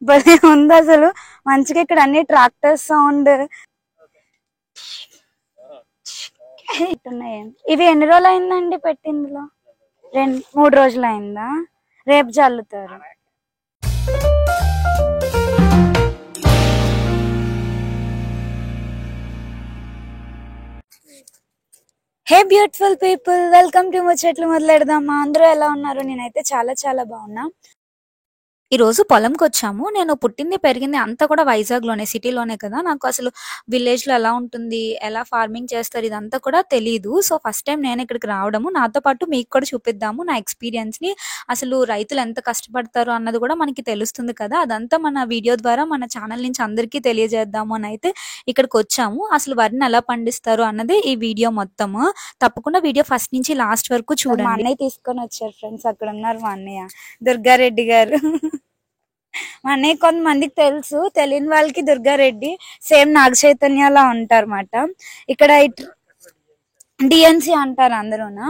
భలే ఉంది అసలు. మంచిగా ఇక్కడ అన్ని ట్రాక్టర్ సౌండ్ ఉన్నాయి. ఇవి ఎన్ని రోజులు అయిందండి పెట్టిందిలో? 3 రోజులు అయిందా? రేపు జల్లుతారు. హే బ్యూటిఫుల్ పీపుల్, వెల్కమ్ టు ముచ్చట్లు మొదలెడదామా. అందరూ ఎలా ఉన్నారు? నేనైతే చాలా చాలా బాగున్నా. ఈ రోజు పొలంకి వచ్చాము. నేను పుట్టింది పెరిగింది అంతా కూడా వైజాగ్ లోనే, సిటీలోనే కదా. నాకు అసలు విలేజ్ లో ఎలా ఉంటుంది, ఎలా ఫార్మింగ్ చేస్తారు ఇదంతా కూడా తెలియదు. సో ఫస్ట్ టైం నేను ఇక్కడికి రావడము, నాతో పాటు మీకు కూడా చూపిద్దాము నా ఎక్స్పీరియన్స్ ని. అసలు రైతులు ఎంత కష్టపడతారు అన్నది కూడా మనకి తెలుస్తుంది కదా. అదంతా మన వీడియో ద్వారా మన ఛానల్ నుంచి అందరికీ తెలియజేద్దాము అని అయితే ఇక్కడికి వచ్చాము. అసలు వరిని ఎలా పండిస్తారు అన్నది ఈ వీడియో మొత్తము. తప్పకుండా వీడియో ఫస్ట్ నుంచి లాస్ట్ వరకు చూడండి. మా అన్నయ్య తీసుకొని వచ్చారు ఫ్రెండ్స్, అక్కడ ఉన్నారు మా అన్నయ్య దుర్గారెడ్డి గారు. మా అన్నయ్య కొంతమందికి తెలుసు, తెలియని వాళ్ళకి దుర్గారెడ్డి సేమ్ నాగ చైతన్యలా ఉంటారు అన్నమాట. ఇక్కడ డిఎన్సి అంటారు అందరూనా.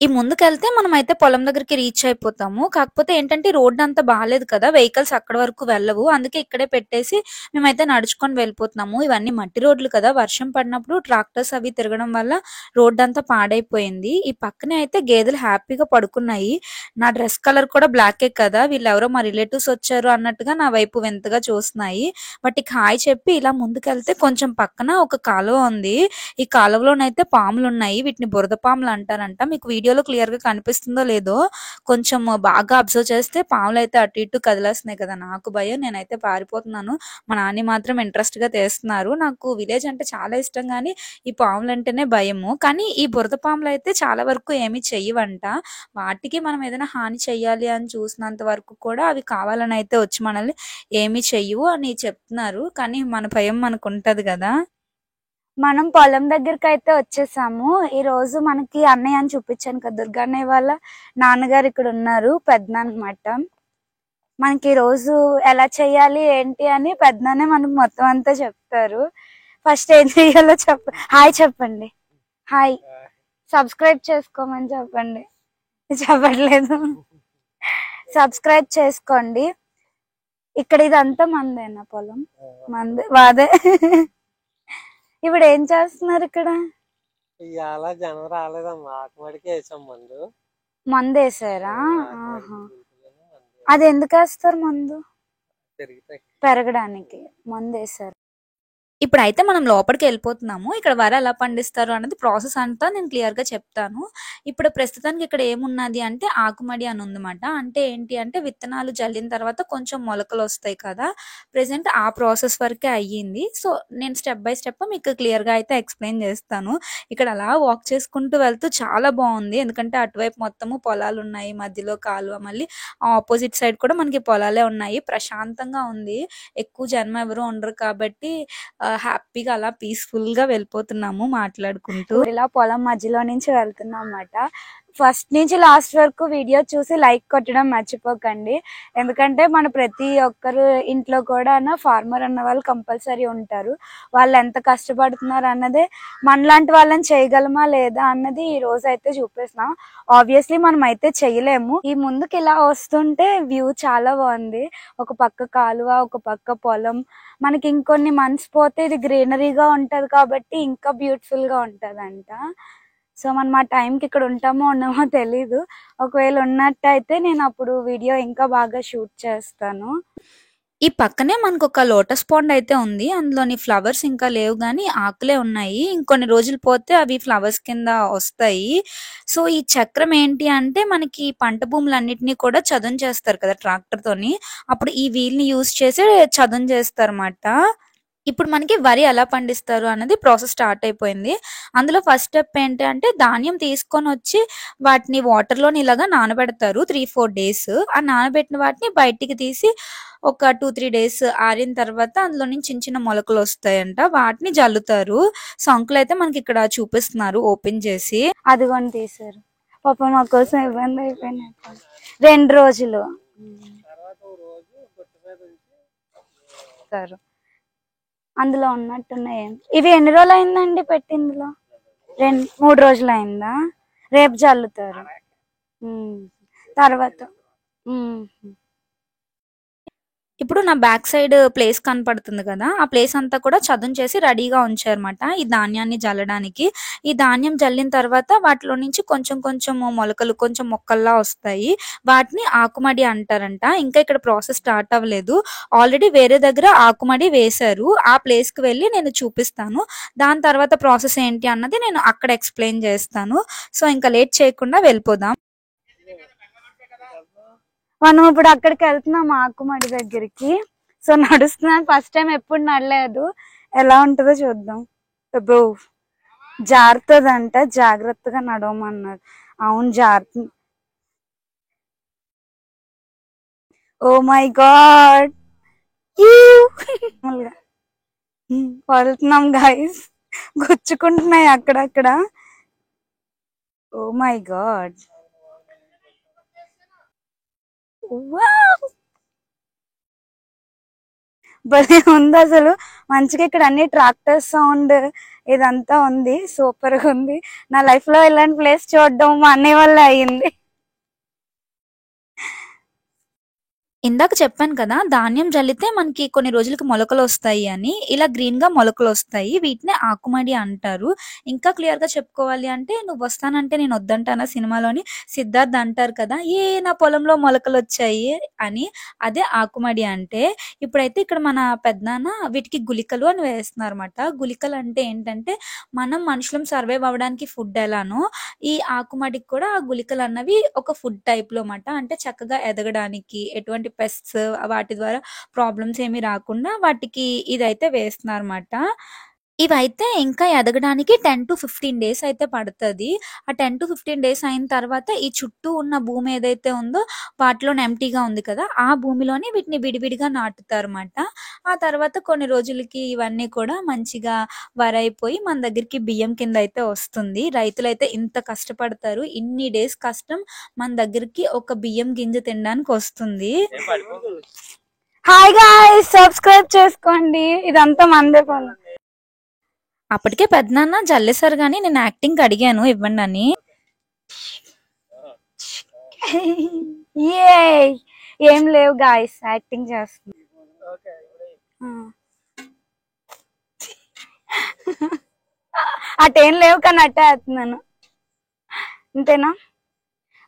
ఈ ముందుకెళ్తే మనం అయితే పొలం దగ్గరికి రీచ్ అయిపోతాము. కాకపోతే ఏంటంటే రోడ్ అంతా బాగాలేదు కదా, వెహికల్స్ అక్కడ వరకు వెళ్ళవు. అందుకే ఇక్కడే పెట్టేసి మేమైతే నడుచుకొని వెళ్ళిపోతున్నాము. ఇవన్నీ మట్టి రోడ్లు కదా, వర్షం పడినప్పుడు ట్రాక్టర్స్ అవి తిరగడం వల్ల రోడ్ అంతా పాడైపోయింది. ఈ పక్కనే అయితే గేదెలు హ్యాపీగా పడుకున్నాయి. నా డ్రెస్ కలర్ కూడా బ్లాకే కదా, వీళ్ళెవరో మా రిలేటివ్స్ వచ్చారు అన్నట్టుగా నా వైపు వింతగా చూస్తున్నాయి. బట్ ఇక హాయ్ చెప్పి ఇలా ముందుకెళ్తే కొంచెం పక్కన ఒక కాలువ ఉంది. ఈ కాలువలోనైతే పాములు ఉన్నాయి. వీటిని బురద పాములు అంటారంట. మీకు వీడియోలో క్లియర్ గా కనిపిస్తుందో లేదో కొంచెం బాగా అబ్జర్వ్ చేస్తే పాములు అయితే అటు ఇటు కదిలేస్తున్నాయి కదా. నాకు భయం, నేనైతే పారిపోతున్నాను. మా నాన్న మాత్రం ఇంట్రెస్ట్ గా తీస్తున్నారు. నాకు విలేజ్ అంటే చాలా ఇష్టం కానీ ఈ పాములు అంటేనే భయము. కానీ ఈ బురద పాములు అయితే చాలా వరకు ఏమీ చెయ్యవంట. వాటికి మనం ఏదైనా హాని చెయ్యాలి అని చూసినంత వరకు కూడా అవి కావాలని అయితే వచ్చి మనల్ని ఏమీ చెయ్యవు అని చెప్తున్నారు. కానీ మన భయం మనకు ఉంటది కదా. మనం పొలం దగ్గరికి అయితే వచ్చేసాము. ఈ రోజు మనకి అన్నయ్య అని చూపించాను కదా, దుర్గా అన్నయ్య వాళ్ళ నాన్నగారు ఇక్కడ ఉన్నారు, పెద్దనాన్న అన్నమాట. మనకి ఈ రోజు ఎలా చెయ్యాలి ఏంటి అని పెద్దనాన్నే మనకు మొత్తం అంతా చెప్తారు. ఫస్ట్ ఏం చెయ్యాలో హాయ్ చెప్పండి. హాయ్, సబ్స్క్రైబ్ చేసుకోమని చెప్పండి. చెప్పట్లేదు. సబ్స్క్రైబ్ చేసుకోండి. ఇక్కడ ఇదంతా మందేనా పొలం? మందే వాదే. ఇప్పుడు ఏం చేస్తున్నారు ఇక్కడ? ఇవాళ జనం రాలేదమ్మా, ఆకుమడికి వేసాం మందు వేసారా? అది ఎందుకు వేస్తారు మందు? పెరగడానికి మందు వేసారు. ఇప్పుడైతే మనం లోపలికి వెళ్ళిపోతున్నాము. ఇక్కడ వరి ఎలా పండిస్తారు అన్నది ప్రాసెస్ అంతా నేను క్లియర్ గా చెప్తాను. ఇప్పుడు ప్రస్తుతానికి ఇక్కడ ఏమున్నది అంటే ఆకుమడి అని ఉందన్నమాట. అంటే ఏంటి అంటే విత్తనాలు జల్లిన తర్వాత కొంచెం మొలకలు వస్తాయి కదా, ప్రెసెంట్ ఆ ప్రాసెస్ వరకే అయ్యింది. సో నేను స్టెప్ బై స్టెప్ మీకు క్లియర్ గా అయితే ఎక్స్ప్లెయిన్ చేస్తాను. ఇక్కడ అలా వాక్ చేసుకుంటూ వెళ్తూ చాలా బాగుంది. ఎందుకంటే అటువైపు మొత్తము పొలాలు ఉన్నాయి, మధ్యలో కాలువ, మళ్ళీ ఆపోజిట్ సైడ్ కూడా మనకి పొలాలే ఉన్నాయి. ప్రశాంతంగా ఉంది. ఎక్కువ జనం ఎవరు ఉండరు కాబట్టి హ్యాపీగా అలా పీస్ఫుల్ గా వెళ్ళిపోతున్నాము మాట్లాడుకుంటూ. ఇలా పొలం మధ్యలో నుంచి వెళ్తున్నాం అన్నమాట. ఫస్ట్ నుంచి లాస్ట్ వరకు వీడియో చూసి లైక్ కొట్టడం మర్చిపోకండి. ఎందుకంటే మన ప్రతి ఒక్కరు ఇంట్లో కూడా ఫార్మర్ అన్న వాళ్ళు కంపల్సరీ ఉంటారు. వాళ్ళు ఎంత కష్టపడుతున్నారు అన్నదే మనలాంటి వాళ్ళని చేయగలమా లేదా అన్నది ఈ రోజు అయితే చూపిస్తున్నాం. ఆబ్వియస్లీ మనం అయితే చెయ్యలేము. ఈ ముందుకు ఇలా వస్తుంటే వ్యూ చాలా బాగుంది. ఒక పక్క కాలువ, ఒక పక్క పొలం. మనకి ఇంకొన్ని మంత్స్ పోతే ఇది గ్రీనరీగా ఉంటది కాబట్టి ఇంకా బ్యూటిఫుల్ గా ఉంటదంట. సో మనం ఆ టైంకి ఇక్కడ ఉంటామో ఉన్నామో తెలీదు. ఒకవేళ ఉన్నట్టయితే నేను అప్పుడు వీడియో ఇంకా బాగా షూట్ చేస్తాను. ఈ పక్కనే మనకు ఒక లోటస్ పాండ్ అయితే ఉంది. అందులోని ఫ్లవర్స్ ఇంకా లేవు కానీ ఆకులే ఉన్నాయి. ఇంకొన్ని రోజులు పోతే అవి ఫ్లవర్స్ కింద వస్తాయి. సో ఈ చక్రం ఏంటి అంటే మనకి పంట భూములన్నిటినీ కూడా చదును చేస్తారు కదా ట్రాక్టర్ తోని, అప్పుడు ఈ వీల్ ని యూజ్ చేసి చదును చేస్తారు అన్నమాట. ఇప్పుడు మనకి వరి ఎలా పండిస్తారు అన్నది ప్రాసెస్ స్టార్ట్ అయిపోయింది. అందులో ఫస్ట్ స్టెప్ ఏంటి అంటే ధాన్యం తీసుకొని వచ్చి వాటిని వాటర్లోని ఇలాగా నానబెడతారు 3-4 డేస్. ఆ నానబెట్టిన వాటిని బయటికి తీసి ఒక 2-3 డేస్ ఆరిన తర్వాత అందులో నుంచి చిన్న చిన్న మొలకలు వస్తాయంట, వాటిని జల్లుతారు. సంకులు అయితే మనకి ఇక్కడ చూపిస్తున్నారు ఓపెన్ చేసి. అదిగోని తీసారు. పాపం మా కోసం ఇబ్బంది అయిపోయినాయి. 2 రోజులు అందులో ఉన్నట్టున్నాయి. ఇవి ఎన్ని రోజులు అయిందండి పెట్టిందిలో? 3 రోజులు అయిందా? రేపు జల్లుతారు. తర్వాత ఇప్పుడు నా బ్యాక్ సైడ్ ప్లేస్ కనపడుతుంది కదా! ఆ ప్లేస్ అంతా కూడా చదును చేసి రెడీగా ఉంచారన్నమాట. ఈ ధాన్యాన్ని జల్లడానికి. ఈ ధాన్యం జల్లిన తర్వాత వాటిలో నుంచి కొంచెం కొంచెం మొలకలు కొంచెం మొక్కల్లా వస్తాయి. వాటిని ఆకుమడి అంటారంట. ఇంకా ఇక్కడ ప్రాసెస్ స్టార్ట్ అవ్వలేదు. ఆల్రెడీ వేరే దగ్గర ఆకుమడి వేశారు. ఆ ప్లేస్‌కి వెళ్లి నేను చూపిస్తాను. దాని తర్వాత ప్రాసెస్ ఏంటి అన్నది నేను అక్కడ ఎక్స్‌ప్లెయిన్ చేస్తాను. సో, ఇంకా లేట్ చేయకుండా వెళ్ళిపోదాం. మనం ఇప్పుడు అక్కడికి వెళ్తున్నాం ఆకుమడి దగ్గరికి. సో నడుస్తున్నాను, ఫస్ట్ టైం ఎప్పుడు నడలేదు. ఎలా ఉంటుందో చూద్దాం. అబ్బో జారుతుందంట, జాగ్రత్తగా నడవమన్నారు. అవును జారుతుంది. ఓ మై గాడ్ వెళ్తున్నాం గైస్. గుచ్చుకుంటున్నాయి అక్కడక్కడ. ఓ మై గాడ్ భలే ఉంది అసలు. మంచిగా ఇక్కడ అన్ని ట్రాక్టర్ సౌండ్ ఇదంతా ఉంది. సూపర్ గా ఉంది. నా లైఫ్ లో ఇలాంటి ప్లేస్ చూడడం మా అన్నయ్య వల్ల అయ్యింది. ఇందాక చెప్పాను కదా! ధాన్యం జల్లితే మనకి కొన్ని రోజులకి మొలకలొస్తాయి అని. ఇలా గ్రీన్‌గా మొలకలొస్తాయి. వీటినే ఆకుమడి అంటారు. ఇంకా క్లియర్‌గా చెప్పుకోవాలి అంటే, "నువ్వొస్తానంటే నేనొద్దంటానా" సినిమాలోని సిద్ధార్థ్ అంటారు కదా! నా పొలంలో మొలకలొచ్చాయి" అని. అదే ఆకుమడి అంటే. ఇప్పుడైతే ఇక్కడ మన పెదనాన్న వీటికి గుళికలు అని వేస్తున్నారన్నమాట. గుళికలంటే ఏంటంటే, మనం మనుషులం సర్వైవ్ అవ్వడానికి ఫుడ్ ఎలానో, ఈ ఆకుమడికి కూడా ఆ గుళికలన్నవి ఒక ఫుడ్ టైప్‌లో మాట. అంటే చక్కగా ఎదగడానికి ఎటువంటి పెస్ట్స్ వాటి ద్వారా ప్రాబ్లమ్స్ ఏమి రాకుండా వాటికి ఇదైతే వేస్తున్నారన్నమాట. ఇవైతే ఇంకా ఎదగడానికి 10-15 డేస్ అయితే పడతది. ఆ 10-15 డేస్ అయిన తర్వాత ఈ చుట్టూ ఉన్న భూమి ఏదైతే ఉందో వాటిలోని ఎంప్టీగా ఉంది కదా! ఆ భూమిలోని వీటిని విడివిడిగా నాటుతారన్నమాట. ఆ తర్వాత కొన్ని రోజులకి ఇవన్నీ కూడా మంచిగా వరైపోయి మన దగ్గరికి బియ్యం కింద అయితే వస్తుంది. రైతులైతే ఇంత కష్టపడతారు. ఇన్ని డేస్ కష్టం మన దగ్గరికి ఒక బియ్యం గింజ తినడానికి వస్తుంది. హాయ్ గాయ్స్, సబ్స్క్రైబ్ చేసుకోండి. ఇదంతా మందే పొలం. అప్పటికే పెద్దనాన్న జల్లేసారు గాని నేను యాక్టింగ్ అడిగాను ఇవ్వండి. ఏ ఏం లేవు గాయస్, యాక్టింగ్ చేస్తున్నా. అటేం లేవు కానీ అట్టే వేస్తున్నాను. అంతేనా?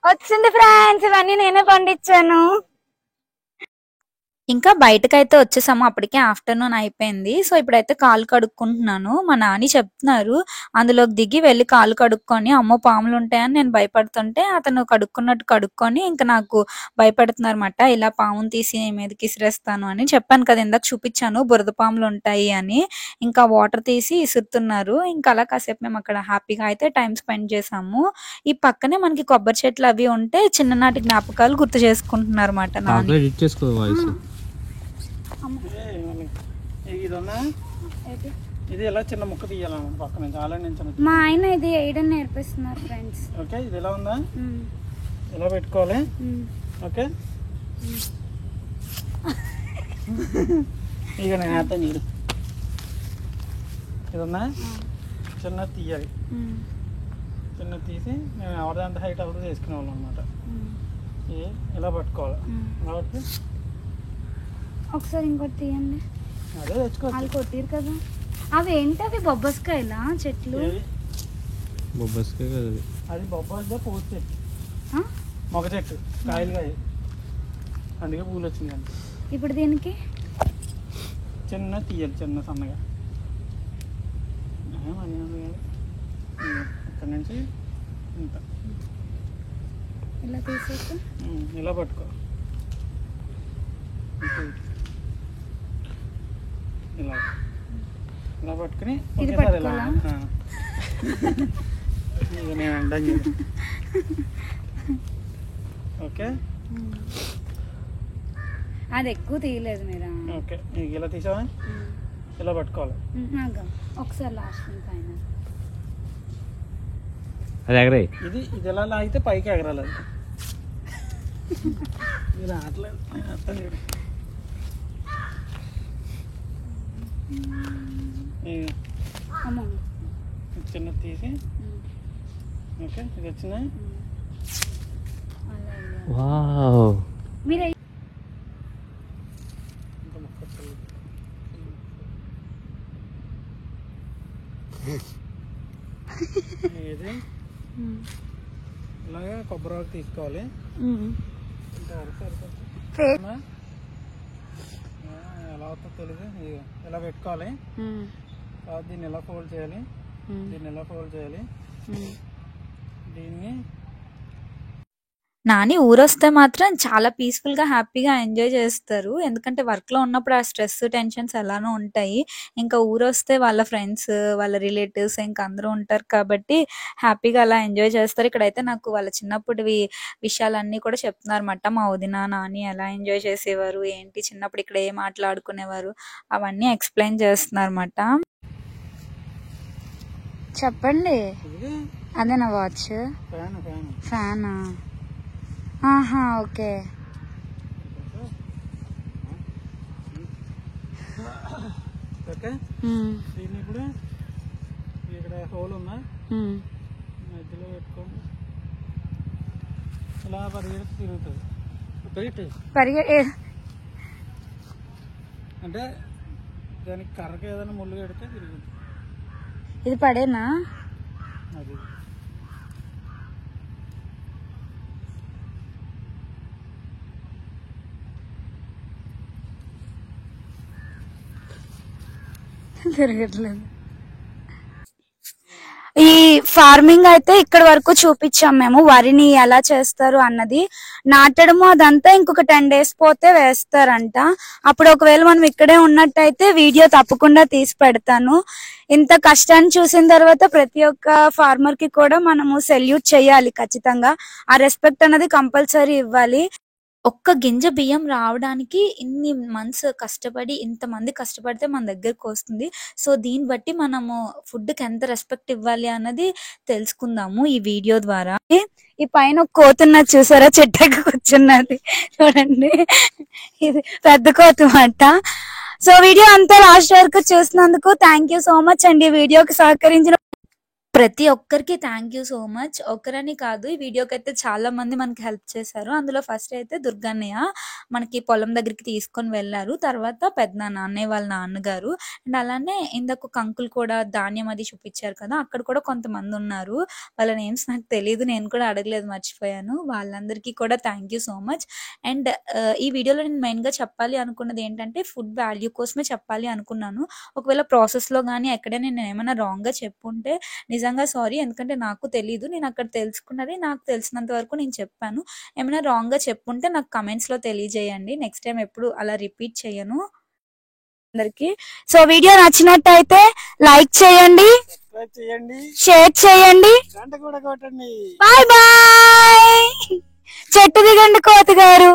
వచ్చింది ఫ్రెండ్స్, ఇవన్నీ నేనే పండించాను. ఇంకా బయటకైతే వచ్చేసాము. అప్పటికే ఆఫ్టర్‌నూన్ అయిపోయింది. సో, ఇప్పుడైతే కాళ్ళు కడుక్కుంటున్నాను. మా నాని చెప్తున్నారు, అందులోకి దిగి వెళ్లి కాళ్ళు కడుక్కొని, అమ్మో పాములుంటాయని నేను భయపడుతుంటే అతను కడుక్కున్నట్టు కడుక్కొని ఇంక నాకు భయపెడుతున్నారన్నమాట. ఇలా పాముని తీసి నీ మీదకి ఇసిరేస్తాను అని. చెప్పాను కదా ఇందాక చూపించాను బురద పాములుంటాయి అని. ఇంకా వాటర్ తీసి ఇసురుతున్నారు. ఇంకా అలా కాసేపు మేము అక్కడ హ్యాపీగా అయితే టైమ్ స్పెండ్ చేసాము. ఈ పక్కనే మనకి కొబ్బరి చెట్లు అవి ఉంటే చిన్ననాటి జ్ఞాపకాలు గుర్తు చేసుకుంటున్నారన్నమాట నాని. ఇది ఎలా చిన్న ముక్క తీయాలి పక్కన ఆల్రెడీ నేను మా ఆయన ఇది వేయడం నేర్పిస్తున్నారు ఫ్రెండ్స్. ఓకే, ఇది ఎలా ఉందా? ఎలా పెట్టుకోవాలి? ఓకే, ఇక నేను వేస్తాను. ఇది ఇదన్నా చిన్న తీయాలి. చిన్న తీసి మేము ఎవరిదంత హైట్ అవుతుంది వేసుకునే వాళ్ళం అనమాట. ఇలా పట్టుకోవాలి. కాబట్టి ఒకసారి ఇంకోటి తీయండి. అదే తెచ్చుకోవాలి. వాళ్ళు కొట్టిరు కదా. అవి ఏంటి? అవి బొబ్బస్కాయలా చెట్లు? బొబ్బస్కాయ కదా అది బొబ్బాయిదే పూత చెట్టు, మొగ చెట్టు, కాయలు కాయ, అందుకే పూలు వచ్చింది. అండి ఇప్పుడు దీనికి చిన్న తీయాలి, చిన్న సన్నగా. ఇక్కడ నుంచి ఇంత ఇలా తీసేసి ఇలా పట్టుకో. ఇలా ఇలా పట్టుకుని ఒకేసారి ఇలా నేను అంటాను. ఓకే, అది ఎక్కువ తీయలేదు మీరు. ఓకే, నీకు ఇలా తీసావా? ఇలా పట్టుకోవాలి. ఒకసారి లాస్ట్ పైన అది ఎగరే. ఇది ఇది ఎలా లాగితే పైకి ఎగరాలి. అది మీరు ఆటలేదు. చిన్న తీసి ఓకే, ఇది వచ్చిందా? వావ్, ఇది ఇలాగే కొబ్బరి ఆకు తీసుకోవాలి. ఎలా అవుతుందో తెలియదు. ఇలా పెట్టుకోవాలి. దీన్ని ఎలా ఫోల్డ్ చేయాలి, దీన్ని ఎలా ఫోల్డ్ చేయాలి, దీన్ని. నాని ఊరొస్తే మాత్రం చాలా పీస్ఫుల్గా హ్యాపీగా ఎంజాయ్ చేస్తారు. ఎందుకంటే వర్క్లో ఉన్నప్పుడు ఆ స్ట్రెస్ టెన్షన్స్ ఎలానో ఉంటాయి. ఇంకా ఊరొస్తే వాళ్ళ ఫ్రెండ్స్ వాళ్ళ రిలేటివ్స్ ఇంకా అందరూ ఉంటారు కాబట్టి హ్యాపీగా అలా ఎంజాయ్ చేస్తారు. ఇక్కడైతే నాకు వాళ్ళ చిన్నప్పుడు విషయాలన్నీ కూడా చెప్తున్నారన్నమాట. మా వదిన నాని ఎలా ఎంజాయ్ చేసేవారు ఏంటి, చిన్నప్పుడు ఇక్కడ ఏం మాట్లాడుకునేవారు అవన్నీ ఎక్స్ప్లెయిన్ చేస్తున్నారన్నమాట. చెప్పండి. అదేనా వాచ్? ఫ్యానా? ఆహా, ఓకే. ఓకే, దీన్ని ఇప్పుడు ఇక్కడ హోల్ ఉందా మధ్యలో పెట్టుకోండి. ఇలా తిరుగుతుంది. అంటే దానికి కర్రకి ఏదైనా ముళ్ళు పెడితే తిరుగుతుంది. ఇది పడేనా? అది తిరగట్లేదు. ఈ ఫార్మింగ్ అయితే ఇక్కడ వరకు చూపించాం మేము. వరిని ఎలా చేస్తారు అన్నది, నాటడము అదంతా ఇంకొక 10 days పోతే వేస్తారంట. అప్పుడు ఒకవేళ మనం ఇక్కడే ఉన్నట్టయితే వీడియో తప్పకుండా తీసి పెడతాను. ఇంత కష్టాన్ని చూసిన తర్వాత ప్రతి ఒక్క ఫార్మర్ కి కూడా మనము సెల్యూట్ చేయాలి. ఖచ్చితంగా ఆ రెస్పెక్ట్ అనేది కంపల్సరీ ఇవ్వాలి. ఒక్క గింజ బియ్యం రావడానికి ఇన్ని మంత్స్ కష్టపడి ఇంతమంది కష్టపడితే మన దగ్గరకు వస్తుంది. సో దీన్ని బట్టి మనము ఫుడ్కి ఎంత రెస్పెక్ట్ ఇవ్వాలి అన్నది తెలుసుకుందాము ఈ వీడియో ద్వారా. ఈ పైన ఒక కోతున్నది చూసారా, చెట్టుకి కూర్చున్నది చూడండి. ఇది పెద్ద కోత మాట. సో వీడియో అంతా లాస్ట్ వరకు చూసినందుకు థ్యాంక్ యూ సో మచ్ అండి. వీడియోకి సహకరించిన ప్రతి ఒక్కరికి థ్యాంక్ యూ సో మచ్. ఒక్కరని కాదు, ఈ వీడియోకి అయితే చాలా మంది మనకి హెల్ప్ చేశారు. అందులో ఫస్ట్ అయితే దుర్గన్నయ్య మనకి పొలం దగ్గరికి తీసుకొని వెళ్ళారు. తర్వాత పెద్దనాన్న అన్నయ్య వాళ్ళ నాన్నగారు, అండ్ అలానే ఇందాక కంకులు కూడా ధాన్యం అది చూపించారు కదా, అక్కడ కూడా కొంతమంది ఉన్నారు. వాళ్ళ నేమ్స్ నాకు తెలియదు, నేను కూడా అడగలేదు, మర్చిపోయాను. వాళ్ళందరికీ కూడా thank you so much. And ఈ వీడియోలో నేను మెయిన్గా చెప్పాలి అనుకున్నది ఏంటంటే ఫుడ్ వాల్యూ కోసమే చెప్పాలి అనుకున్నాను. ఒకవేళ ప్రాసెస్లో కానీ ఎక్కడైనా నేను ఏమైనా రాంగ్గా చెప్పుంటే నిజంగా సారీ. ఎందుకంటే నాకు తెలీదు, నేను అక్కడ తెలుసుకున్నది నాకు తెలిసినంత వరకు నేను చెప్పాను. ఏమైనా రాంగ్గా చెప్పుంటే నాకు కమెంట్స్లో తెలియజేయండి. నెక్స్ట్ టైం ఎప్పుడు అలా రిపీట్ చేయను అందరికి. సో వీడియో నచ్చినట్టయితే లైక్ చేయండి, షేర్ చేయండి, బాయ్ బాయ్. చెట్టు దిగండి కోతి గారు.